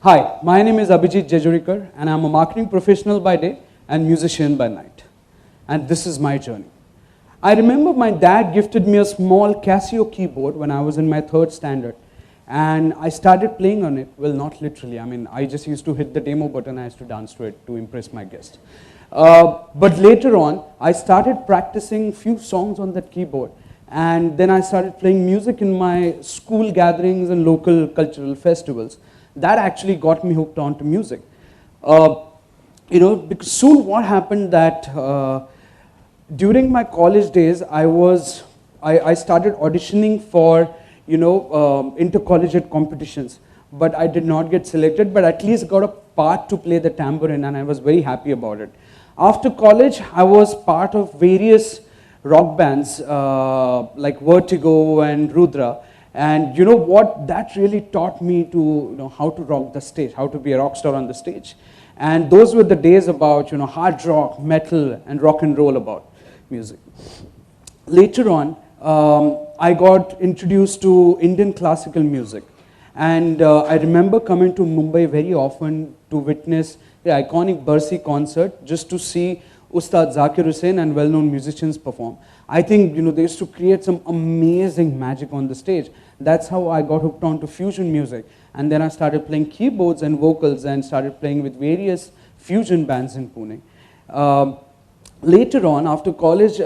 Hi, my name is Abhijit Jejurikar and I'm a marketing professional by day and musician by night. And this is my journey. I remember my dad gifted me a small Casio keyboard when I was in my 3rd standard. And I started playing on it. Well, not literally. I mean, I just used to hit the demo button. I used to dance to it to impress my guest. But later on, I started practicing few songs on that keyboard. And then I started playing music in my school gatherings and local cultural festivals. That actually got me hooked onto music. Because soon what happened that during my college days, I started auditioning for intercollegiate competitions, but I did not get selected, but at least got a part to play the tambourine, and I was very happy about it. After college, I was part of various rock bands like Vertigo and Rudra, and you know what, that really taught me to how to rock the stage, how to be a rock star on the stage. And those were the days about hard rock, metal, and rock and roll about music. Later on, I got introduced to Indian classical music, and I remember coming to Mumbai very often to witness the iconic Barsi concert just to see Ustad Zakir Hussain and well-known musicians perform. I think they used to create some amazing magic on the stage. That's how I got hooked on to fusion music, and then I started playing keyboards and vocals and started playing with various fusion bands in Pune. Later on, after college,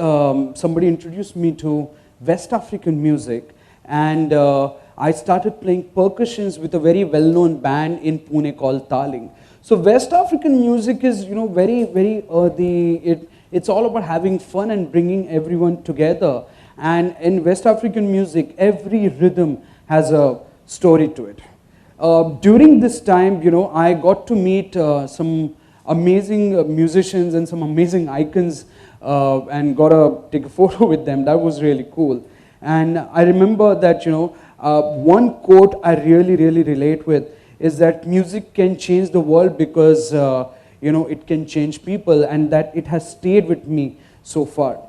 somebody introduced me to West African music, and I started playing percussions with a very well-known band in Pune called Taling. So West African music is very, very earthy. It's all about having fun and bringing everyone together. And in West African music, every rhythm has a story to it. During this time, I got to meet some amazing musicians and some amazing icons and got to take a photo with them. That was really cool. And I remember that, one quote I really, really relate with is that music can change the world because, it can change people, and that it has stayed with me so far.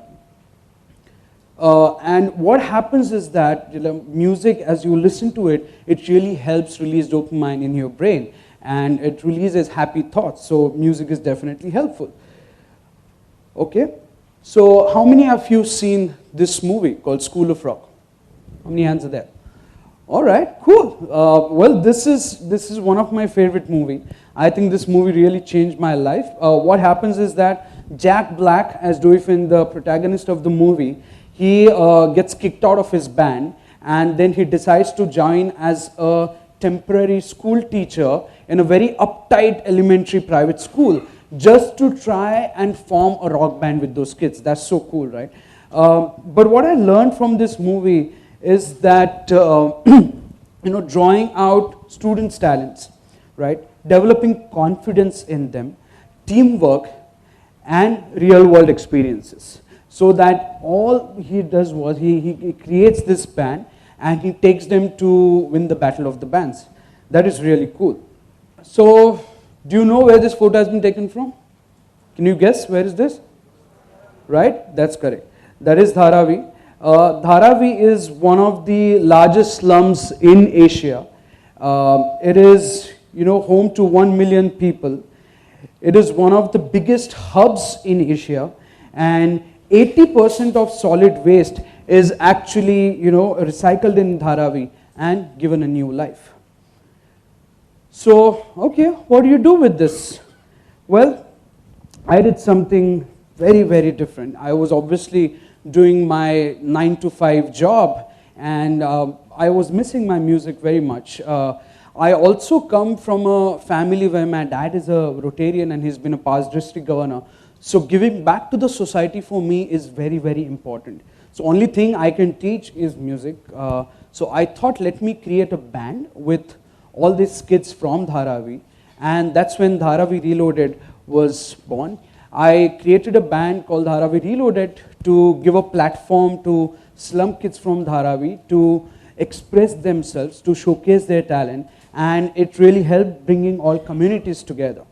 And what happens is that music, as you listen to it, it really helps release dopamine in your brain, and it releases happy thoughts. So music is definitely helpful. Okay, so how many of you seen this movie called School of Rock? How many hands are there? All right, cool. Well, this is one of my favorite movie. I think this movie really changed my life. What happens is that Jack Black, as Doifin, the protagonist of the movie, he gets kicked out of his band, and then he decides to join as a temporary school teacher in a very uptight elementary private school, just to try and form a rock band with those kids. That's so cool, right? But what I learned from this movie is that drawing out students' talents, right? Developing confidence in them, teamwork, and real-world experiences. So that all he does was he creates this band and he takes them to win the battle of the bands. That is really cool. So, do you know where this photo has been taken from? Can you guess where is this? Right? That's correct. That is Dharavi. Dharavi is one of the largest slums in Asia. It is home to 1 million people. It is one of the biggest hubs in Asia, and 80% of solid waste is actually recycled in Dharavi and given a new life. So, okay, what do you do with this? Well, I did something very, very different. I was obviously doing my 9-to-5 job, and I was missing my music very much. I also come from a family where my dad is a Rotarian and he's been a past district governor. So giving back to the society for me is very, very important. So only thing I can teach is music. So I thought, let me create a band with all these kids from Dharavi, and that's when Dharavi Reloaded was born. I created a band called Dharavi Reloaded to give a platform to slum kids from Dharavi to express themselves, to showcase their talent, and it really helped bringing all communities together.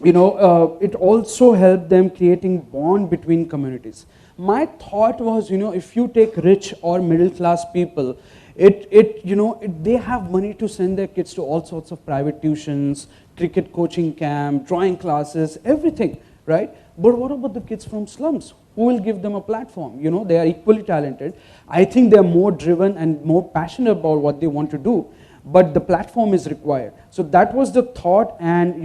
It also helped them creating bond between communities. My thought was, if you take rich or middle class people, They have money to send their kids to all sorts of private tuitions, cricket coaching camp, drawing classes, everything, right? But what about the kids from slums? Who will give them a platform? They are equally talented. I think they are more driven and more passionate about what they want to do, but the platform is required. So that was the thought, and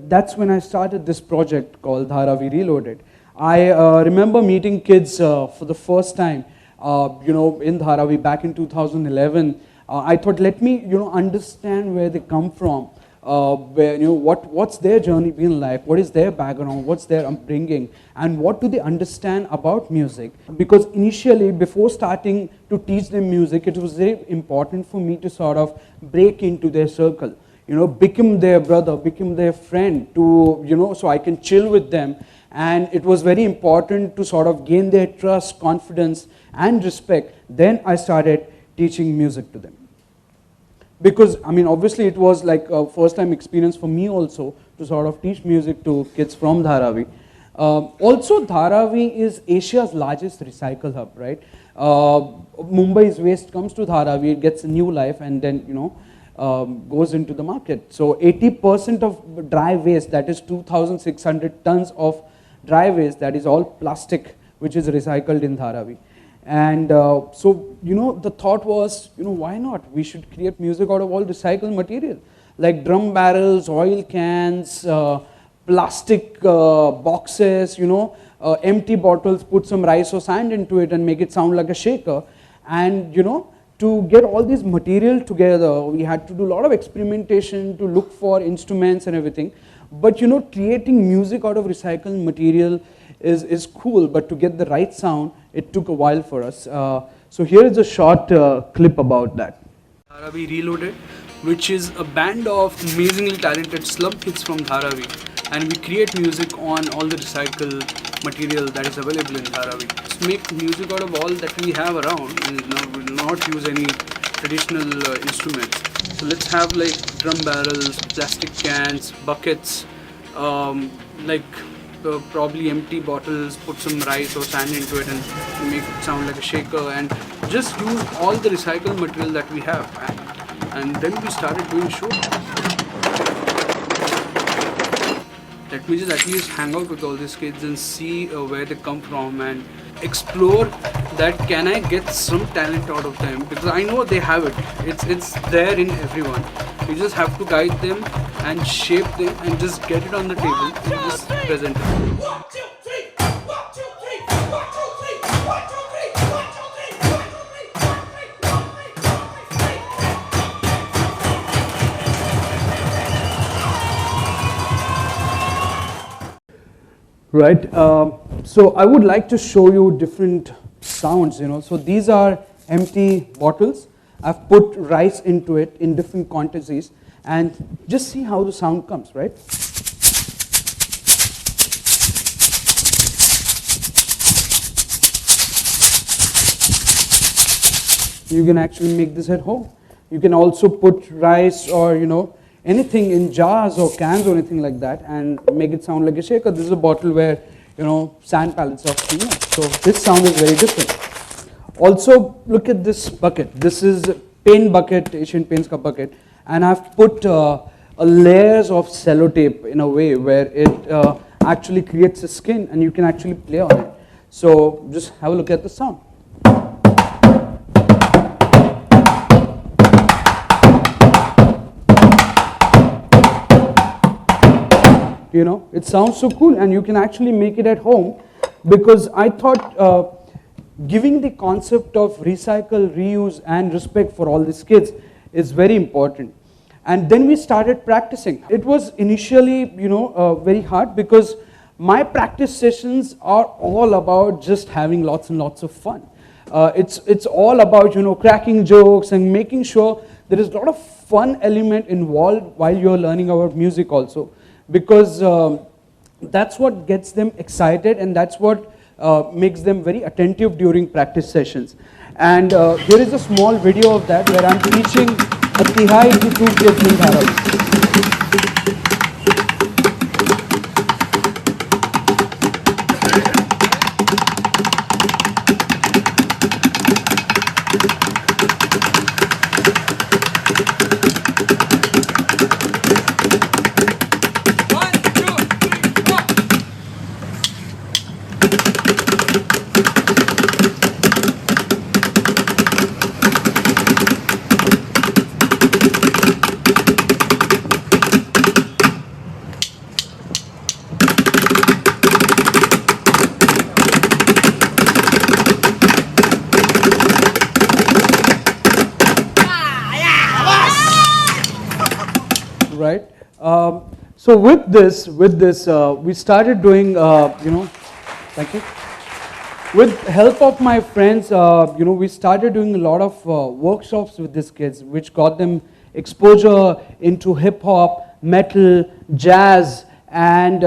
that's when I started this project called Dharavi Reloaded. I remember meeting kids for the first time, in Dharavi back in 2011. I thought, let me, understand where they come from, what's their journey been like, what is their background, what's their upbringing, and what do they understand about music. Because initially, before starting to teach them music, it was very important for me to sort of break into their circle, become their brother, become their friend, so I can chill with them. And it was very important to sort of gain their trust, confidence, and respect. Then I started teaching music to them. Because, obviously it was like a first time experience for me also to sort of teach music to kids from Dharavi. Also, Dharavi is Asia's largest recycle hub, right? Mumbai's waste comes to Dharavi, it gets a new life, and then, goes into the market. So 80% of dry waste, that is 2,600 tons of dry waste, that is all plastic, which is recycled in Dharavi. And so, the thought was, why not? We should create music out of all recycled material, like drum barrels, oil cans, plastic boxes, empty bottles, put some rice or sand into it and make it sound like a shaker. And, to get all this material together, we had to do a lot of experimentation to look for instruments and everything. But creating music out of recycled material is cool, but to get the right sound, it took a while for us. So here is a short clip about that. Dharavi Reloaded, which is a band of amazingly talented slum kids from Dharavi, and we create music on all the recycled material that is available in Dharavi. Just make music out of all that we have around, and we will not use any traditional instruments. So let's have like drum barrels, plastic cans, buckets, probably empty bottles, put some rice or sand into it and make it sound like a shaker, and just use all the recycled material that we have. And then we started doing shows. Let me just at least hang out with all these kids and see where they come from and explore that can I get some talent out of them, because I know they have it. It's there in everyone. You just have to guide them and shape them and just get it on the table and just present it. 1, 2, 3, 1, 2, 3, 1, 2, 3, 1, 2, 3, 1, 2, 3, 1, 2, 3, 1, 2, 3, 1, 2, 3, 1, 2, 3. Right. So I would like to show you different sounds. So these are empty bottles. I've put rice into it in different quantities, and just see how the sound comes, right? You can actually make this at home. You can also put rice or anything in jars or cans or anything like that and make it sound like a shaker. This is a bottle where sand pellets are seen. So this sound is very different. Also, look at this bucket. This is paint bucket, Asian Paints ka bucket, and I've put layers of sellotape in a way where it actually creates a skin and you can actually play on it. So just have a look at the sound. It sounds so cool, and you can actually make it at home, because I thought giving the concept of recycle, reuse, and respect for all these kids is very important. And then we started practicing. It was initially, very hard, because my practice sessions are all about just having lots and lots of fun. It's all about, cracking jokes and making sure there is a lot of fun element involved while you're learning our music also. Because that's what gets them excited, and that's what makes them very attentive during practice sessions. And here is a small video of that where I'm teaching a tihai to 2 kids in Dharavi. right? So with this, we started doing, thank you. With help of my friends, we started doing a lot of workshops with these kids, which got them exposure into hip hop, metal, jazz, and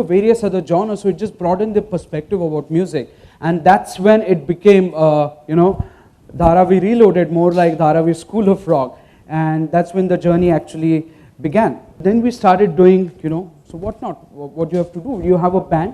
various other genres. So it just broadened their perspective about music, and that's when it became, Dharavi Reloaded, more like Dharavi School of Rock, and that's when the journey actually began. Then we started doing, so what not? What you have to do? You have a band.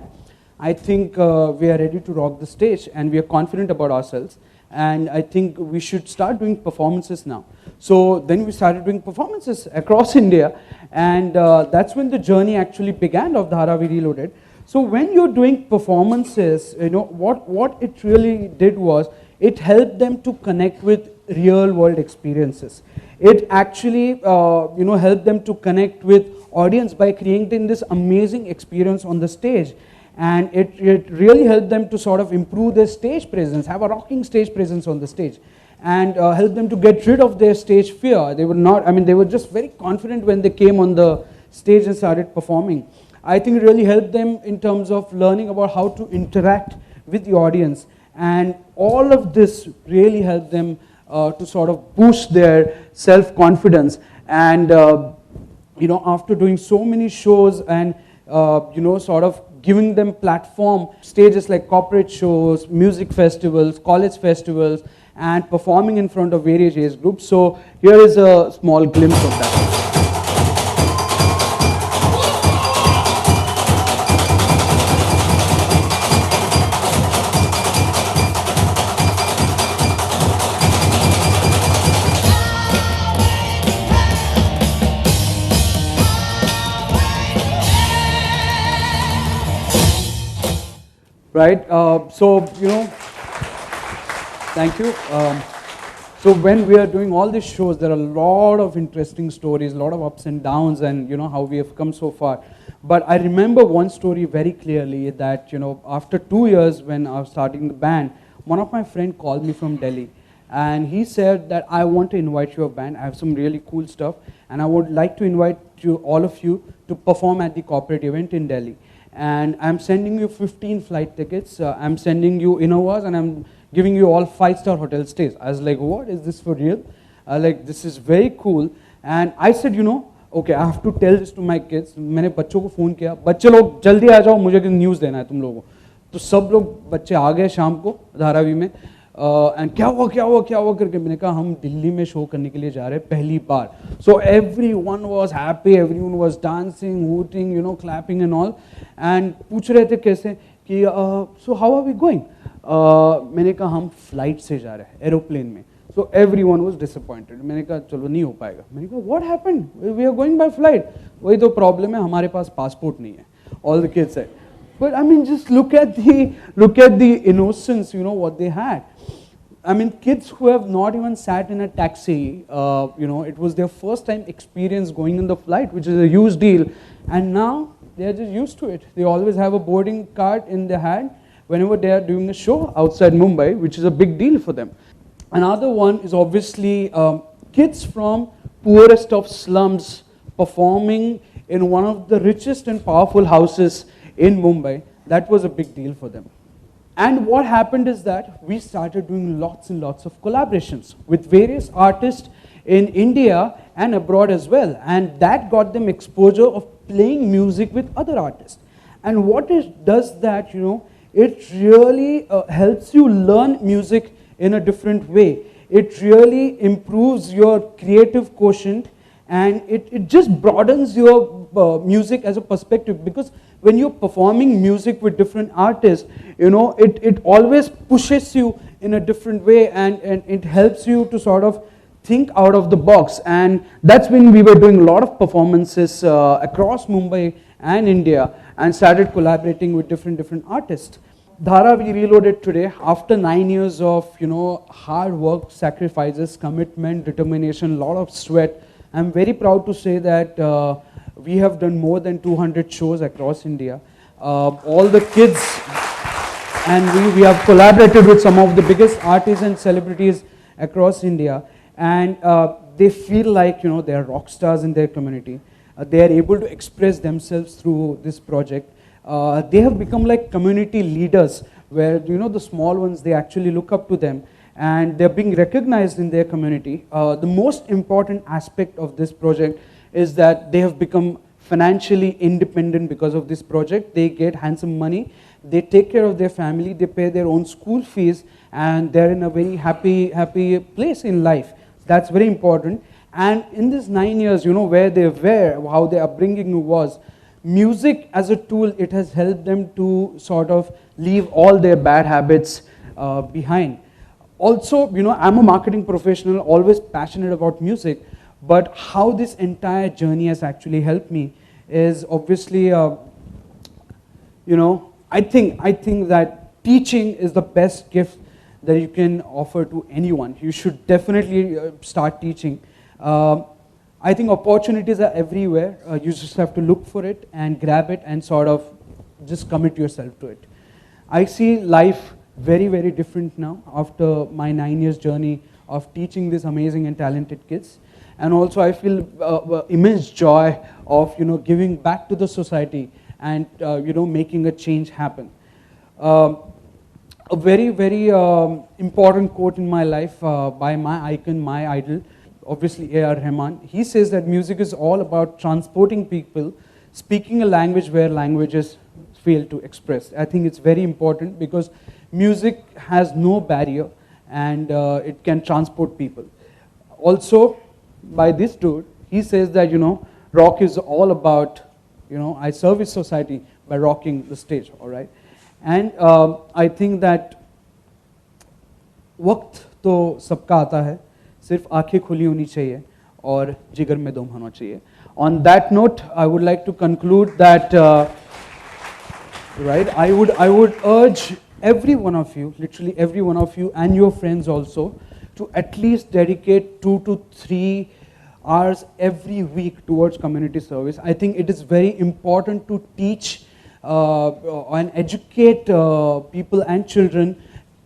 I think we are ready to rock the stage, and we are confident about ourselves, and I think we should start doing performances now. So then we started doing performances across India, and that's when the journey actually began of Dharavi Reloaded. So when you're doing performances, what it really did was, it helped them to connect with real world experiences. It actually, helped them to connect with audience by creating this amazing experience on the stage. And it really helped them to sort of improve their stage presence, have a rocking stage presence on the stage, and help them to get rid of their stage fear. They were not, they were just very confident when they came on the stage and started performing. I think it really helped them in terms of learning about how to interact with the audience. And all of this really helped them to sort of boost their self-confidence. And, after doing so many shows and, sort of giving them platform, stages like corporate shows, music festivals, college festivals, and performing in front of various age groups. So here is a small glimpse of that. Right, thank you. So when we are doing all these shows, there are a lot of interesting stories, a lot of ups and downs, and how we have come so far. But I remember one story very clearly that, after 2 years when I was starting the band, one of my friends called me from Delhi, and he said that I want to invite your band. I have some really cool stuff, and I would like to invite all of you to perform at the corporate event in Delhi. And I'm sending you 15 flight tickets, I'm sending you Innovas, and I'm giving you all 5-star hotel stays. I was like, what, is this for real? This is very cool. And I said, okay, I have to tell this to my kids. मैंने बच्चों को phone किया, बच्चे लोग जल्दी आ जाओ, मुझे news देना है तुम लोगों को. तो सब लोग बच्चे आ गए शाम को धारावी में, एंड क्या हुआ करके मैंने कहा हम दिल्ली में शो करने के लिए जा रहे हैं पहली बार. सो everyone was happy, everyone was dancing, hooting, clapping and all. And पूछ रहे थे कैसे कि so how are we going. मैंने कहा हम फ्लाइट से जा रहे हैं, एरोप्लेन में. So everyone was disappointed. मैंने कहा चलो नहीं हो पाएगा. मैंने कहा what happened, we are going by flight. वही तो प्रॉब्लम है, हमारे पास पासपोर्ट नहीं है. All the kids said. But just look at the innocence, what they had. Kids who have not even sat in a taxi, it was their first time experience going in the flight, which is a huge deal. And now they are just used to it. They always have a boarding card in their hand whenever they are doing a show outside Mumbai, which is a big deal for them. Another one is obviously kids from poorest of slums performing in one of the richest and powerful houses in Mumbai. That was a big deal for them. And what happened is that we started doing lots and lots of collaborations with various artists in India and abroad as well. And that got them exposure of playing music with other artists. And what it does that, it really helps you learn music in a different way. It really improves your creative quotient, and it just broadens your music as a perspective, because when you're performing music with different artists, it always pushes you in a different way, and it helps you to sort of think out of the box. And that's when we were doing a lot of performances across Mumbai and India, and started collaborating with different artists. Dharavi Reloaded today, after 9 years of hard work, sacrifices, commitment, determination, lot of sweat, I'm very proud to say that we have done more than 200 shows across India. All the kids, and we have collaborated with some of the biggest artists and celebrities across India, and they feel like they are rock stars in their community. they are able to express themselves through this project. They have become like community leaders, where the small ones, they actually look up to them, and they're being recognized in their community. The most important aspect of this project is that they have become financially independent because of this project. They get handsome money, they take care of their family, they pay their own school fees, and they're in a very happy place in life. That's very important. And in these 9 years, where they were, how their upbringing was, music as a tool, it has helped them to sort of leave all their bad habits behind. Also, I'm a marketing professional, always passionate about music, but how this entire journey has actually helped me is obviously, I think that teaching is the best gift that you can offer to anyone. You should definitely start teaching. I think opportunities are everywhere. You just have to look for it and grab it and sort of just commit yourself to it. I see life very, very different now after my 9 years journey of teaching these amazing and talented kids. And also I feel immense joy of giving back to the society and making a change happen. A very, very important quote in my life by my icon, my idol, obviously A.R. Rahman. He says that music is all about transporting people, speaking a language where languages fail to express. I think it's very important because music has no barrier, and it can transport people. Also, by this dude, he says that rock is all about I service society by rocking the stage, all right? And I think that वक्त तो सबका आता है, सिर्फ आंखें खुली होनी चाहिए और जिगर में दम होना चाहिए. On that note, I would like to conclude that right, I would urge every one of you, literally every one of you and your friends also, to at least dedicate 2 to 3 hours every week towards community service. I think it is very important to teach and educate people and children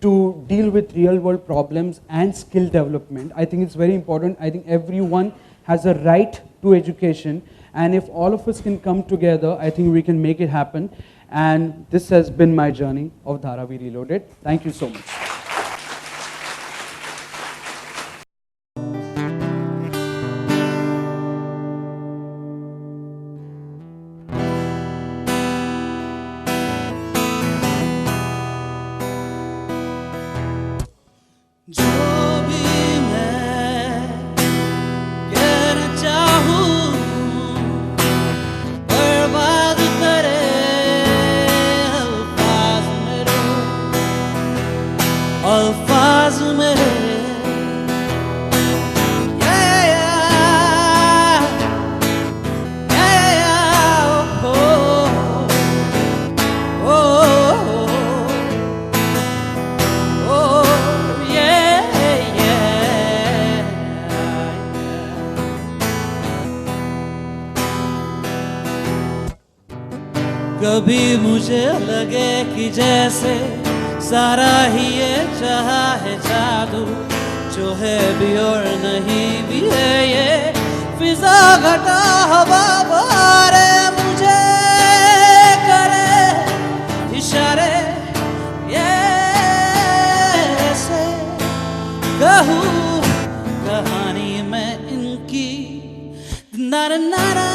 to deal with real world problems and skill development. I think it's very important. I think everyone has a right to education, and if all of us can come together, I think we can make it happen. And this has been my journey of Dharavi Reloaded. Thank you so much. कभी मुझे लगे कि जैसे सारा ही ये चाहा है जादू, जो है भी और नहीं भी है ये फिजा घटा हवा बहारे, मुझे करे इशारे ये ऐसे कहूँ कहानी में इनकी नारा नारा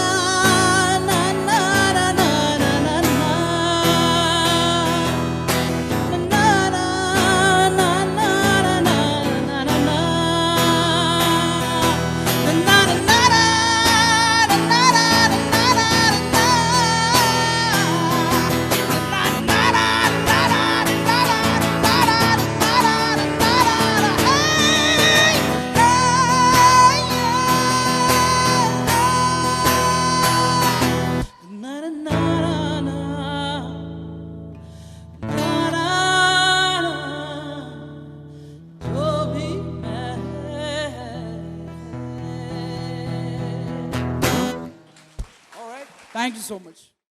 Thank you so much.